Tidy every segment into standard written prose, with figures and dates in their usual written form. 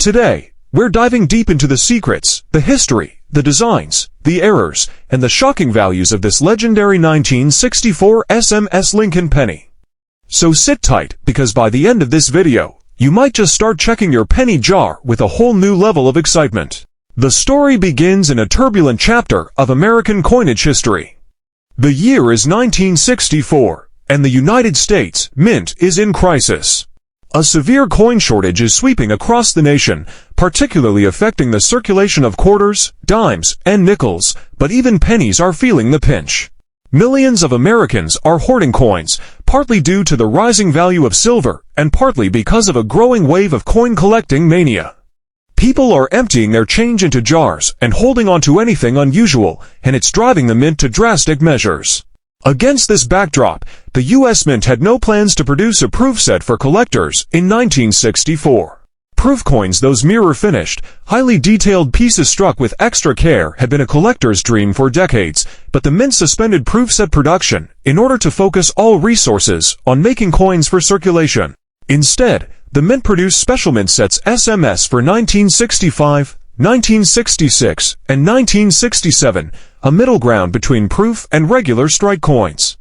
Today, we're diving deep into the secrets, the history, the designs, the errors, and the shocking values of this legendary 1964 SMS Lincoln Penny. So sit tight, because by the end of this video, you might just start checking your penny jar with a whole new level of excitement. The story begins in a turbulent chapter of American coinage history. The year is 1964, and the United States Mint is in crisis. A severe coin shortage is sweeping across the nation, particularly affecting the circulation of quarters, dimes, and nickels, but even pennies are feeling the pinch. Millions of Americans are hoarding coins, partly due to the rising value of silver, and partly because of a growing wave of coin collecting mania. People are emptying their change into jars and holding on to anything unusual, and it's driving the Mint to drastic measures. Against this backdrop, the U.S. Mint had no plans to produce a proof set for collectors in 1964. Proof coins, those mirror-finished, highly detailed pieces struck with extra care, had been a collector's dream for decades, but the Mint suspended proof set production in order to focus all resources on making coins for circulation. Instead, the Mint produced special mint sets SMS for 1965, 1966, and 1967, a middle ground between proof and regular strike coins.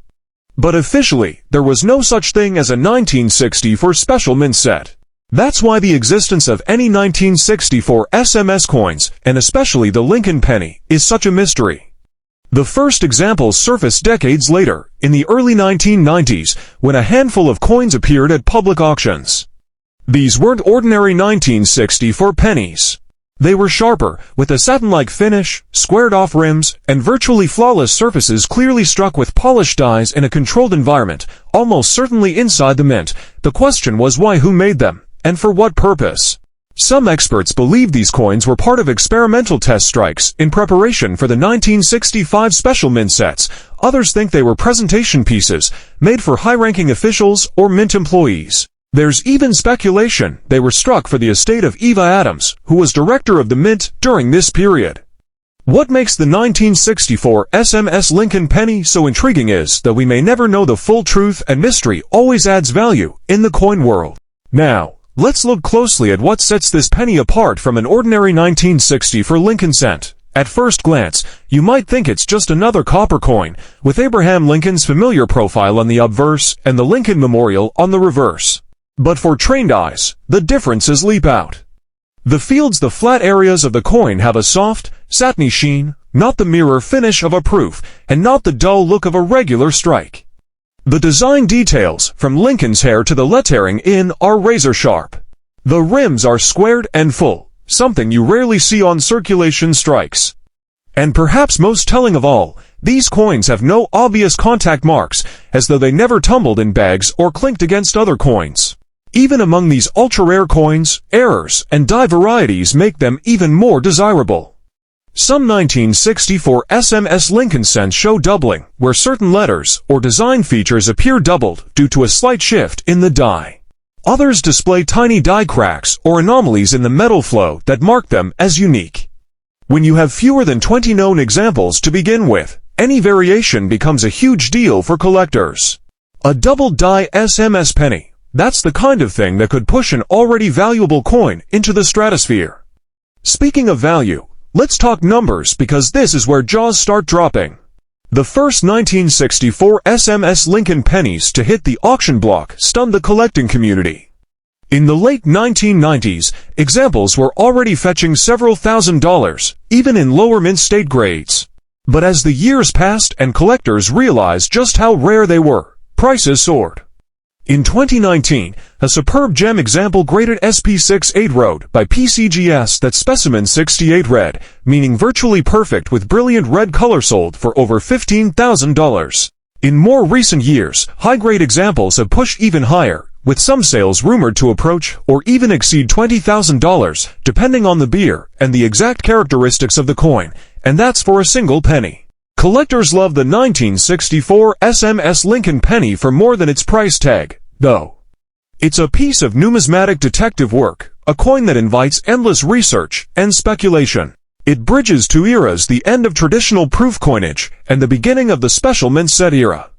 But officially, there was no such thing as a 1964 special mint set. That's why the existence of any 1964 SMS coins, and especially the Lincoln Penny, is such a mystery. The first examples surfaced decades later, in the early 1990s, when a handful of coins appeared at public auctions. These weren't ordinary 1964 pennies. They were sharper, with a satin-like finish, squared-off rims, and virtually flawless surfaces clearly struck with polished dies in a controlled environment, almost certainly inside the Mint. The question was why, who made them, and for what purpose? Some experts believe these coins were part of experimental test strikes in preparation for the 1965 special mint sets. Others think they were presentation pieces, made for high-ranking officials or Mint employees. There's even speculation they were struck for the estate of Eva Adams, who was director of the Mint during this period. What makes the 1964 SMS Lincoln Penny so intriguing is that we may never know the full truth, and mystery always adds value in the coin world. Now, let's look closely at what sets this penny apart from an ordinary 1964 Lincoln cent. At first glance, you might think it's just another copper coin, with Abraham Lincoln's familiar profile on the obverse and the Lincoln Memorial on the reverse. But for trained eyes, the differences leap out. The flat areas of the coin have a soft, satiny sheen, not the mirror finish of a proof, and not the dull look of a regular strike. The design details, from Lincoln's hair to the lettering in, are razor sharp. The rims are squared and full, something you rarely see on circulation strikes. And perhaps most telling of all, these coins have no obvious contact marks, as though they never tumbled in bags or clinked against other coins. Even among these ultra-rare coins, errors and die varieties make them even more desirable. Some 1964 SMS Lincoln cents show doubling, where certain letters or design features appear doubled due to a slight shift in the die. Others display tiny die cracks or anomalies in the metal flow that mark them as unique. When you have fewer than 20 known examples to begin with, any variation becomes a huge deal for collectors. A double die SMS penny. That's the kind of thing that could push an already valuable coin into the stratosphere. Speaking of value, let's talk numbers, because this is where jaws start dropping. The first 1964 SMS Lincoln pennies to hit the auction block stunned the collecting community. In the late 1990s, examples were already fetching several $1,000s, even in lower mint state grades. But as the years passed and collectors realized just how rare they were, prices soared. In 2019, a superb gem example graded SP68 wrote by PCGS that specimen 68 red, meaning virtually perfect with brilliant red color, sold for over $15,000. In more recent years, high-grade examples have pushed even higher, with some sales rumored to approach or even exceed $20,000, depending on the beer and the exact characteristics of the coin, and that's for a single penny. Collectors love the 1964 SMS Lincoln Penny for more than its price tag, though. It's a piece of numismatic detective work, a coin that invites endless research and speculation. It bridges two eras: the end of traditional proof coinage and the beginning of the special mint set era.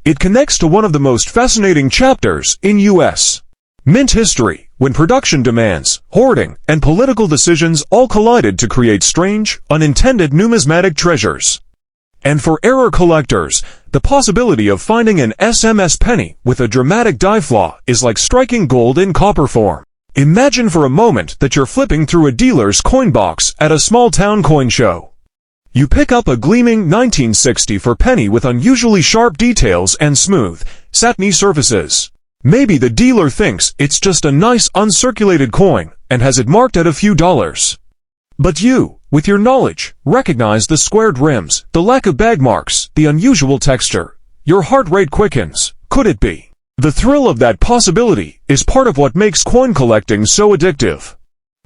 It connects to one of the most fascinating chapters in U.S. mint history, when production demands, hoarding, and political decisions all collided to create strange, unintended numismatic treasures. And for error collectors, the possibility of finding an SMS penny with a dramatic die flaw is like striking gold in copper form. Imagine for a moment that you're flipping through a dealer's coin box at a small-town coin show. You pick up a gleaming 1964 penny with unusually sharp details and smooth, satiny surfaces. Maybe the dealer thinks it's just a nice uncirculated coin and has it marked at a few dollars. But you, with your knowledge, recognize the squared rims, the lack of bag marks, the unusual texture. Your heart rate quickens. Could it be? The thrill of that possibility is part of what makes coin collecting so addictive.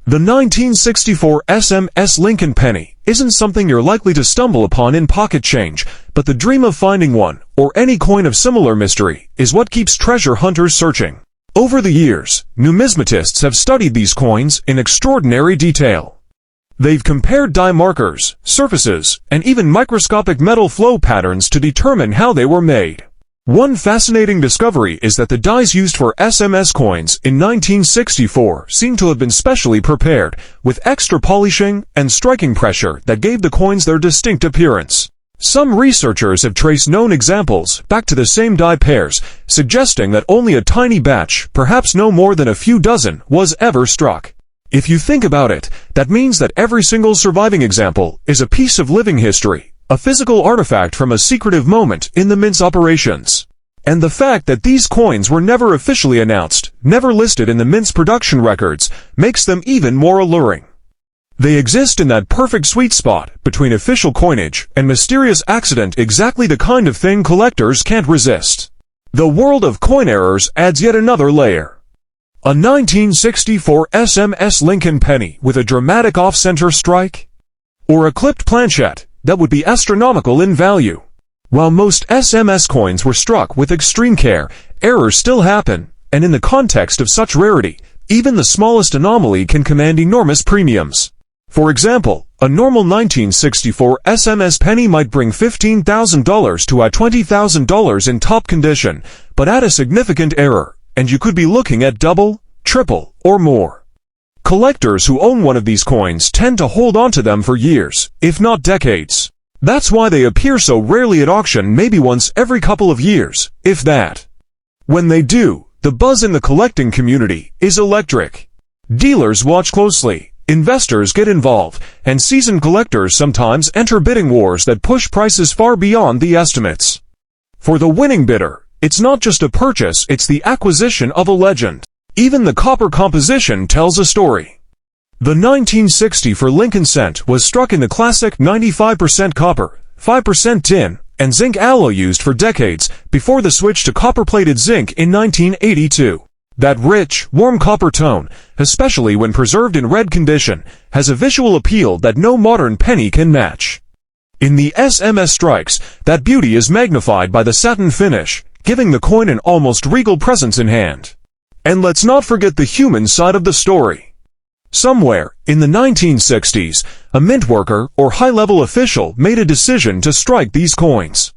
The 1964 SMS Lincoln Penny isn't something you're likely to stumble upon in pocket change, but the dream of finding one, or any coin of similar mystery, is what keeps treasure hunters searching. Over the years, numismatists have studied these coins in extraordinary detail. They've compared die markers, surfaces, and even microscopic metal flow patterns to determine how they were made. One fascinating discovery is that the dies used for SMS coins in 1964 seem to have been specially prepared, with extra polishing and striking pressure that gave the coins their distinct appearance. Some researchers have traced known examples back to the same die pairs, suggesting that only a tiny batch, perhaps no more than a few dozen, was ever struck. If you think about it, that means that every single surviving example is a piece of living history, a physical artifact from a secretive moment in the mint's operations. And the fact that these coins were never officially announced, never listed in the mint's production records, makes them even more alluring. They exist in that perfect sweet spot between official coinage and mysterious accident, exactly the kind of thing collectors can't resist. The world of coin errors adds yet another layer. A 1964 SMS Lincoln Penny with a dramatic off-center strike? Or a clipped planchette that would be astronomical in value? While most SMS coins were struck with extreme care, errors still happen, and in the context of such rarity, even the smallest anomaly can command enormous premiums. For example, a normal 1964 SMS penny might bring $15,000 to a $20,000 in top condition, but add a significant error, and you could be looking at double, triple, or more. Collectors who own one of these coins tend to hold on to them for years, if not decades. That's why they appear so rarely at auction, maybe once every couple of years, if that. When they do, the buzz in the collecting community is electric. Dealers watch closely, investors get involved, and seasoned collectors sometimes enter bidding wars that push prices far beyond the estimates. For the winning bidder, it's not just a purchase, it's the acquisition of a legend. Even the copper composition tells a story. The 1960 for Lincoln cent was struck in the classic 95% copper, 5% tin, and zinc alloy used for decades before the switch to copper-plated zinc in 1982. That rich, warm copper tone, especially when preserved in red condition, has a visual appeal that no modern penny can match. In the SMS strikes, that beauty is magnified by the satin finish, giving the coin an almost regal presence in hand. And let's not forget the human side of the story. Somewhere, in the 1960s, a mint worker or high-level official made a decision to strike these coins.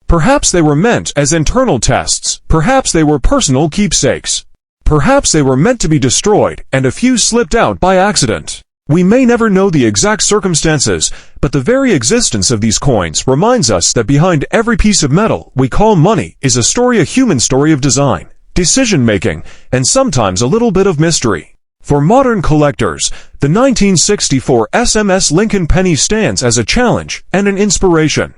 Perhaps they were meant as internal tests, perhaps they were personal keepsakes. Perhaps they were meant to be destroyed, and a few slipped out by accident. We may never know the exact circumstances, but the very existence of these coins reminds us that behind every piece of metal we call money is a story, a human story of design, decision-making, and sometimes a little bit of mystery. For modern collectors, the 1964 SMS Lincoln Penny stands as a challenge and an inspiration.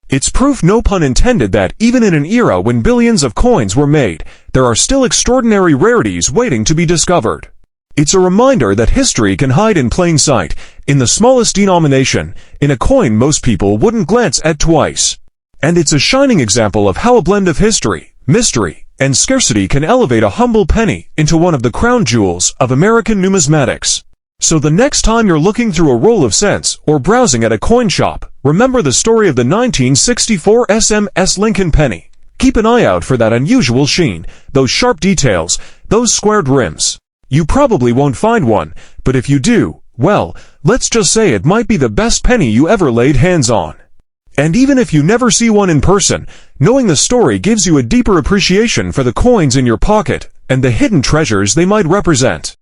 It's proof, no pun intended, that even in an era when billions of coins were made, there are still extraordinary rarities waiting to be discovered. It's a reminder that history can hide in plain sight, in the smallest denomination, in a coin most people wouldn't glance at twice. And it's a shining example of how a blend of history, mystery, and scarcity can elevate a humble penny into one of the crown jewels of American numismatics. So the next time you're looking through a roll of cents or browsing at a coin shop, remember the story of the 1964 SMS Lincoln Penny. Keep an eye out for that unusual sheen, those sharp details, those squared rims. You probably won't find one, but if you do, well, let's just say it might be the best penny you ever laid hands on. And even if you never see one in person, knowing the story gives you a deeper appreciation for the coins in your pocket, and the hidden treasures they might represent.